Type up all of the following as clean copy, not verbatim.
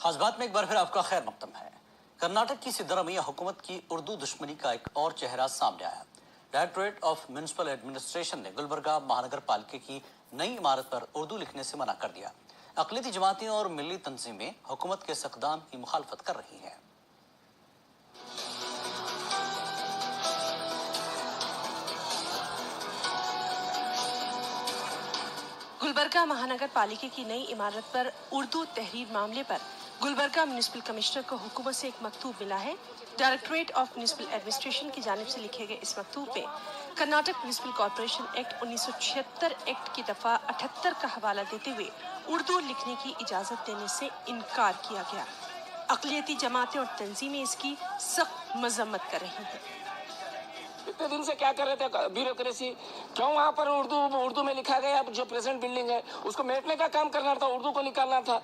خاص بات میں ایک بار پھر آپ کا خیر مقدم ہے۔ کرناٹک کی سدرامیا حکومت کی اردو دشمنی کا ایک اور چہرہ سامنے آیا۔ ڈائریکٹوریٹ آف میونسپل ایڈمنسٹریشن نے گلبرگہ مہانگر پالکے کی نئی عمارت پر اردو لکھنے سے منع کر دیا۔ اقلیتی جماعتیں اور ملی تنظیمیں حکومت کے اس اقدام کی مخالفت کر رہی ہیں۔ گلبرگہ مہانگر پالیکے کی نئی عمارت پر اردو تحریر معاملے پر گلبرگہ میونسپل کمشنر کو حکومت سے ایک مکتوب ملا ہے۔ ڈائریکٹوریٹ آف میونسپل ایڈمنسٹریشن کی جانب سے لکھے گئے اس مکتوب میں Karnataka municipal corporation act 1976 act کی دفعہ 78 کا حوالہ دیتے ہوئے اردو لکھنے کی اجازت دینے سے انکار کیا گیا۔ اقلیتی جماعتیں اور تنظیمیں اس کی سخت مذمت کر رہی ہیں۔ اتنے دن سے کیا کر رہے تھے بیوروکریسی؟ کیوں وہاں پر اردو میں لکھا گیا؟ جو پریزنٹ بلڈنگ ہے اس کو میٹنے کا کام کرنا تھا، اردو کو نکالنا تھا۔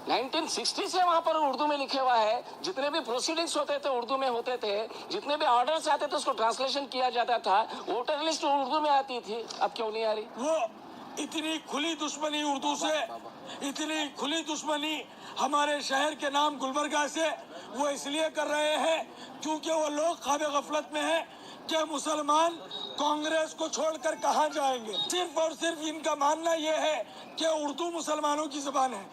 1960 سے وہاں پر اردو میں لکھے ہوا ہے، جتنے بھی پروسیڈنگز ہوتے تھے اردو میں ہوتے تھے، جتنے بھی آرڈرز آتے تھے اس کو ٹرانسلیشن کیا جاتا تھا، ووٹر لسٹ اردو میں آتی تھی، اب کیوں نہیں آ رہی؟ وہ اتنی کھلی دشمنی اردو سے، اتنی کھلی دشمنی ہمارے شہر کے نام گلبرگہ سے وہ اس لیے کر رہے ہیں کیونکہ وہ لوگ خواب غفلت میں ہیں کہ مسلمان کانگریس کو چھوڑ کر کہاں جائیں گے۔ صرف اور صرف ان کا ماننا یہ ہے کہ اردو مسلمانوں کی زبان ہے،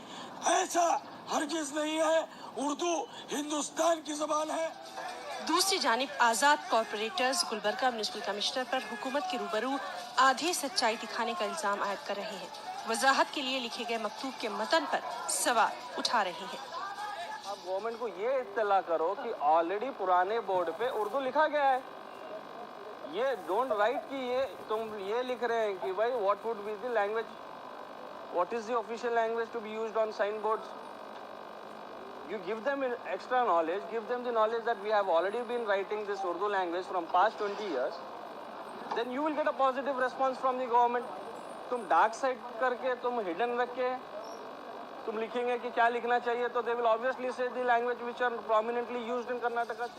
ایسا ہرگز نہیں ہے، اردو ہندوستان کی زبان ہے۔ دوسری جانب آزاد کارپوریٹرز گلبرگہ میونسپل کمشنر پر حکومت کے روبرو آدھی سچائی دکھانے کا الزام عائد کر رہے ہیں۔ وضاحت کے لیے لکھے گئے مکتوب کے متن پر سوال اٹھا رہے ہیں۔ اب گورنمنٹ کو یہ اطلاع کرو کہ آلریڈی پرانے بورڈ پہ اردو لکھا گیا ہے۔ یہ ڈونٹ رائٹ کہ یہ تم یہ لکھ رہے ہیں کہ بھائی what would be the language, what is the official language to be used on sign boards. You give them extra knowledge, give them the knowledge that we have already been writing this Urdu language from past 20 years, then you will get a positive response from the government. تم dark side کر کے، تم hidden رکھ کے تم لکھیں گے کہ کیا لکھنا چاہیے تو they will obviously say the language which are prominently used in Karnataka.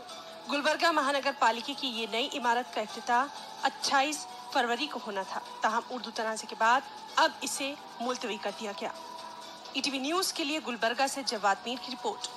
Gulbarga Mahanagar پالیکے کی یہ نئی عمارت کا افتتاح 28 فروری کو ہونا تھا، تاہم اردو تنازع کے بعد اب اسے ملتوی کر دیا گیا۔ ETV نیوز کے لیے گلبرگہ سے جواد میر کی رپورٹ۔